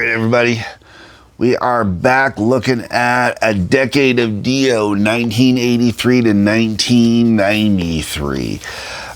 right, everybody. We are back looking at A Decade of Dio, 1983 to 1993.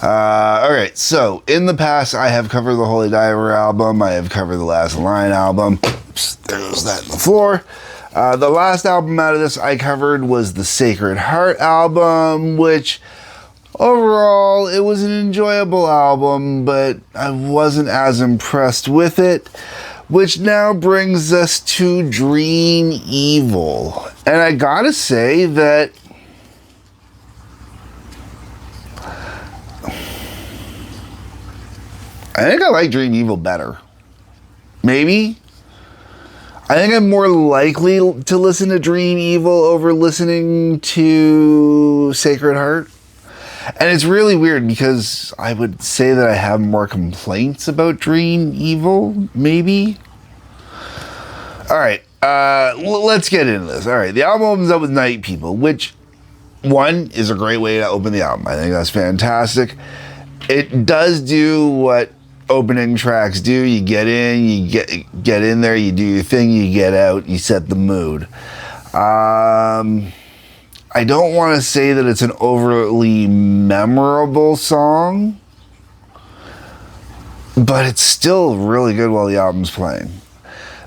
All right, so in the past, I have covered the Holy Diver album. I have covered the Last Line album. Oops, there goes that on the floor. The last album out of this I covered was the Sacred Heart album, which overall, it was an enjoyable album, but I wasn't as impressed with it. Which now brings us to Dream Evil. And I gotta say that I think I like Dream Evil better. Maybe. I think I'm more likely to listen to Dream Evil over listening to Sacred Heart. And it's really weird because I would say that I have more complaints about Dream Evil, maybe. All right, let's get into this. All right, the album opens up with Night People, which, one, is a great way to open the album. I think that's fantastic. It does do what opening tracks do. You get in, you get in there, you do your thing, you get out, you set the mood. I don't want to say that it's an overly memorable song, but it's still really good while the album's playing.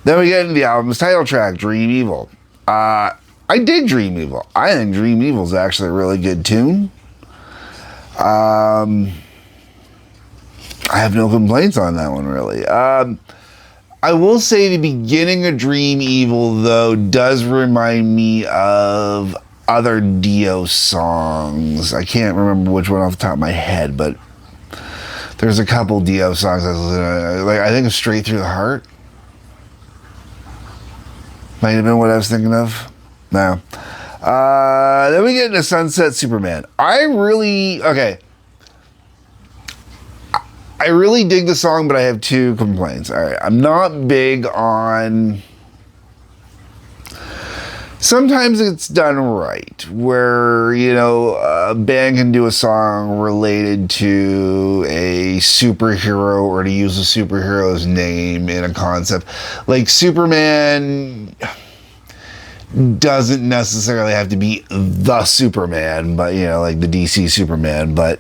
Then we get into the album's title track, Dream Evil. I dig Dream Evil. I think Dream Evil is actually a really good tune. I have no complaints on that one, really. I will say the beginning of Dream Evil, though, does remind me of other Dio songs. I can't remember which one off the top of my head, but there's a couple Dio songs I was listening to. Like, I think of Straight Through the Heart. Might have been what I was thinking of. No. Then we get into Sunset Superman. I really dig the song, but I have two complaints. All right, I'm not big on... Sometimes it's done right, where, you know, a band can do a song related to a superhero or to use a superhero's name in a concept. Like, Superman doesn't necessarily have to be the Superman, but, you know, like the DC Superman, but,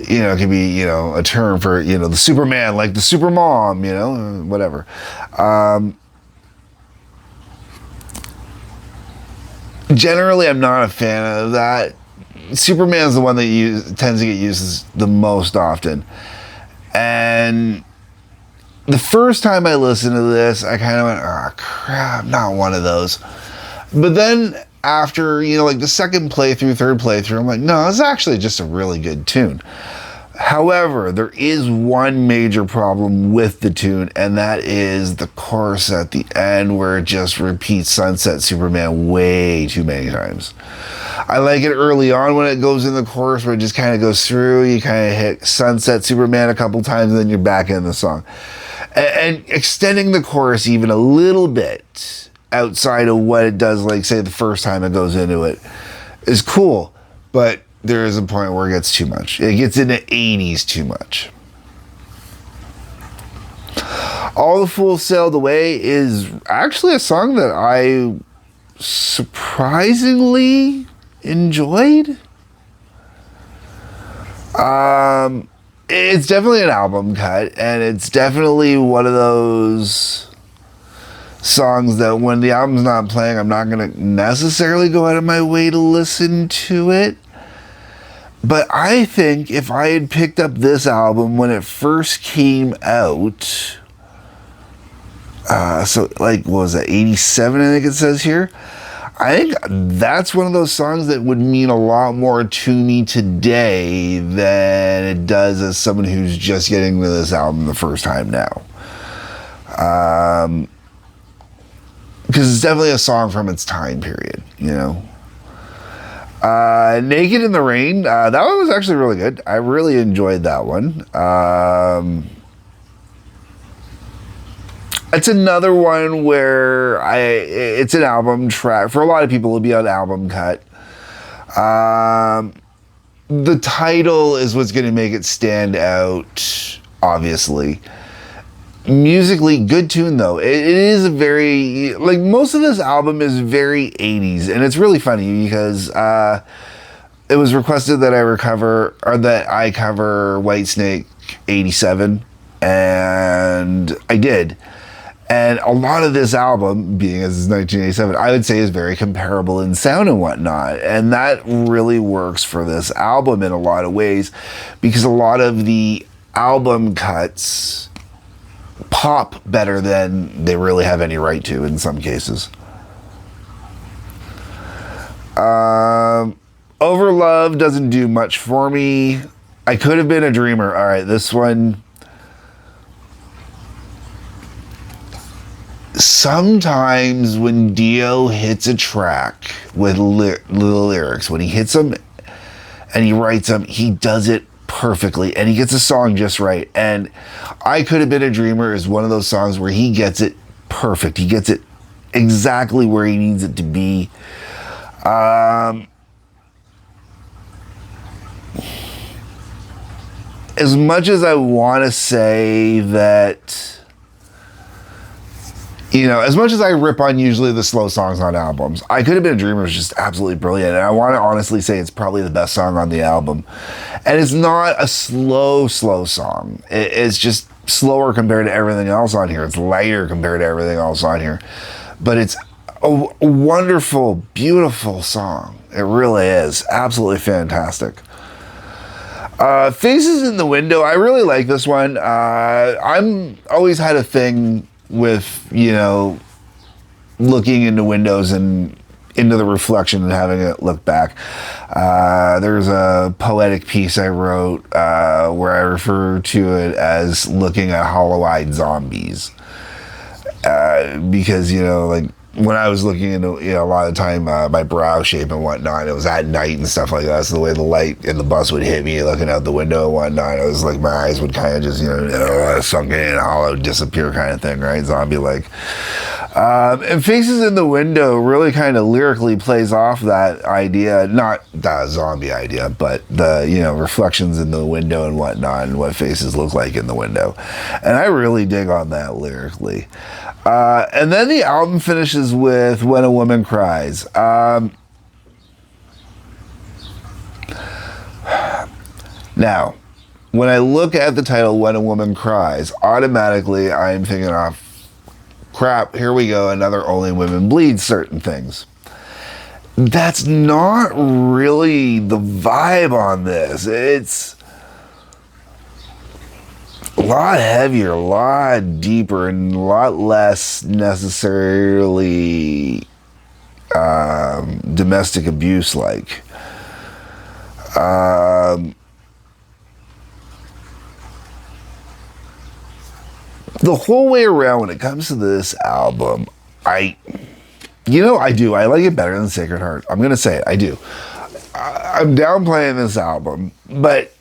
you know, it can be, you know, a term for, you know, the Superman, like the Supermom, you know, whatever. Generally, I'm not a fan of that. Superman's the one that tends to get used the most often. And the first time I listened to this, I kind of went, oh, crap, not one of those. But then after, you know, like the second playthrough, third playthrough, I'm like, no, it's actually just a really good tune. However, there is one major problem with the tune, and that is the chorus at the end where it just repeats Sunset Superman way too many times. I like it early on when it goes in the chorus where it just kind of goes through. You kind of hit Sunset Superman a couple times, and then you're back in the song. And extending the chorus even a little bit outside of what it does, like, say, the first time it goes into it, is cool, but there is a point where it gets too much. It gets into 80s too much. All the Fools Sailed Away is actually a song that I surprisingly enjoyed. It's definitely an album cut, and it's definitely one of those songs that when the album's not playing, I'm not going to necessarily go out of my way to listen to it. But I think if I had picked up this album when it first came out, so like, what was that, 87, I think it says here? I think that's one of those songs that would mean a lot more to me today than it does as someone who's just getting to this album the first time now. Because it's definitely a song from its time period, you know? Naked in the Rain, that one was actually really good. I really enjoyed that one. It's another one where it's an album track. For a lot of people, it'll be an album cut. The title is what's going to make it stand out, obviously. musically good tune though. It is a very, like, most of this album is very 80s, and it's really funny because it was requested that I cover Whitesnake 87, and I did. And a lot of this album, being as it's 1987, I would say is very comparable in sound and whatnot. And that really works for this album in a lot of ways, because a lot of the album cuts pop better than they really have any right to in some cases. Overlove doesn't do much for me. I Could Have Been a Dreamer. All right, this one. Sometimes when Dio hits a track with lyrics, when he hits them and he writes them, he does it perfectly, and he gets a song just right. And I Could Have Been a Dreamer is one of those songs where he gets it perfect. He gets it exactly where he needs it to be. As much as I want to say that, you know, as much as I rip on usually the slow songs on albums, I Could Have Been a Dreamer is just absolutely brilliant. And I want to honestly say it's probably the best song on the album. And it's not a slow song. It's just slower compared to everything else on here. It's lighter compared to everything else on here. But it's a wonderful, beautiful song. It really is. Absolutely fantastic. Faces in the Window. I really like this one. I'm always had a thing with, you know, looking into windows and into the reflection and having it look back. There's a poetic piece I wrote where I refer to it as looking at hollow-eyed zombies. Because, you know, like, when I was looking into, you know, a lot of time, my brow shape and whatnot, it was at night and stuff like that. So the way the light in the bus would hit me looking out the window and whatnot, it was like my eyes would kind of just, you know, sunken in, hollow, disappear kind of thing, right? Zombie-like. And Faces in the Window really kind of lyrically plays off that idea, not that zombie idea, but the, you know, reflections in the window and whatnot and what faces look like in the window. And I really dig on that lyrically. And then the album finishes with When a Woman Cries. Now, when I look at the title When a Woman Cries, automatically I'm thinking, oh, crap, here we go, another Only Women Bleed certain things. That's not really the vibe on this. It's a lot heavier, a lot deeper, and a lot less necessarily domestic abuse like. The whole way around when it comes to this album, I do. I like it better than Sacred Heart. I'm going to say it. I do. I'm downplaying this album, but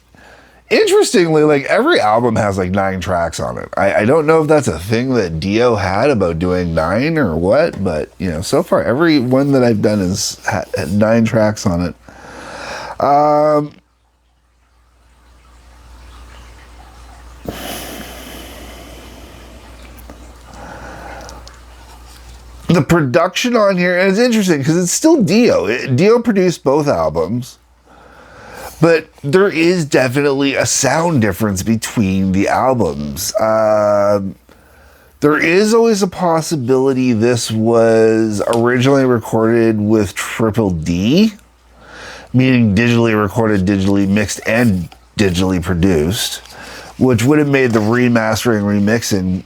interestingly, like, every album has like 9 tracks on it. I don't know if that's a thing that Dio had about doing 9 or what, but, you know, so far every one that I've done has had 9 tracks on it. The production on here, and it's interesting because it's still Dio. Dio produced both albums. But there is definitely a sound difference between the albums. There is always a possibility this was originally recorded with Triple D, meaning digitally recorded, digitally mixed, and digitally produced, which would have made the remastering, remixing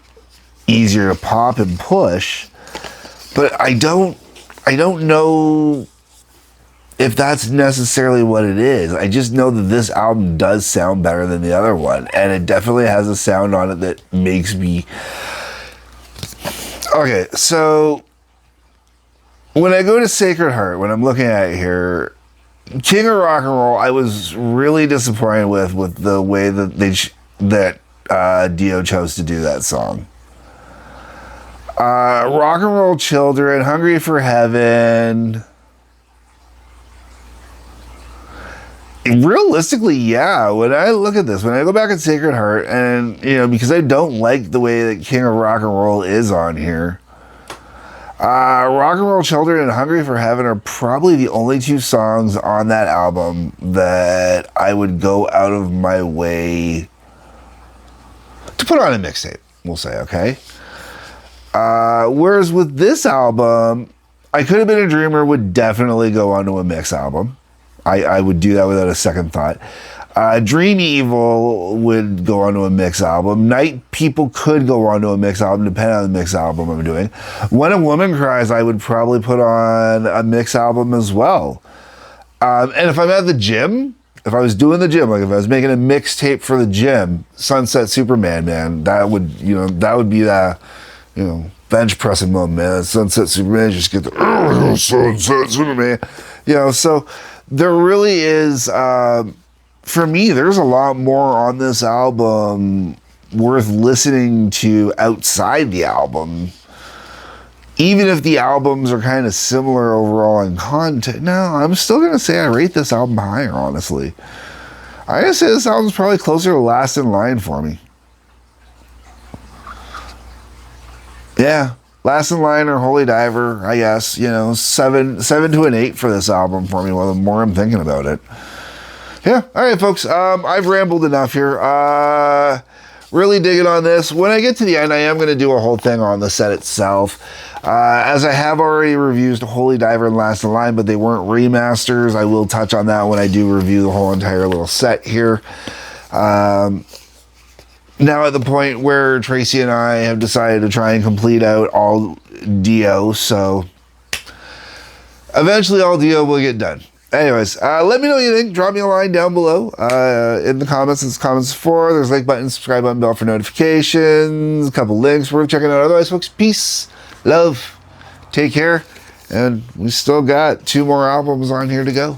easier to pop and push. But I don't know if that's necessarily what it is. I just know that this album does sound better than the other one, and it definitely has a sound on it that makes me... Okay, so when I go to Sacred Heart, when I'm looking at it here, King of Rock and Roll, I was really disappointed with the way that Dio chose to do that song. Rock and Roll Children, Hungry for Heaven, Realistically, yeah. When I look at this, when I go back at Sacred Heart, and because I don't like the way that King of Rock and Roll is on here, Rock and Roll Children and Hungry for Heaven are probably the only two songs on that album that I would go out of my way to put on a mixtape, we'll say, okay? Whereas with this album, I Could Have Been a Dreamer would definitely go onto a mix album. I would do that without a second thought. Dream Evil would go onto a mix album. Night People could go onto a mix album, depending on the mix album I'm doing. When a Woman Cries, I would probably put on a mix album as well. And if I'm at the gym, if I was doing the gym, like if I was making a mixtape for the gym, Sunset Superman, man, that would be the, bench pressing mode, man. Sunset Superman, just get the Sunset Superman, so there really is, for me, there's a lot more on this album worth listening to outside the album. Even if the albums are kind of similar overall in content, no, I'm still going to say I rate this album higher, honestly. I'm going to say this album's probably closer to Last in Line for me. Yeah. Last in Line or Holy Diver, I guess, 7 to an 8 for this album for me, the more I'm thinking about it. Yeah, all right, folks, I've rambled enough here. Really digging on this. When I get to the end, I am going to do a whole thing on the set itself. As I have already reviewed Holy Diver and Last in Line, but they weren't remasters. I will touch on that when I do review the whole entire little set here. Now at the point where Tracy and I have decided to try and complete out all Dio, so eventually all Dio will get done. Anyways, let me know what you think. Drop me a line down below in the comments. There's comments for. There's like button, subscribe button, bell for notifications. A couple links worth checking out. Otherwise, folks, peace, love, take care, and we still got 2 more albums on here to go.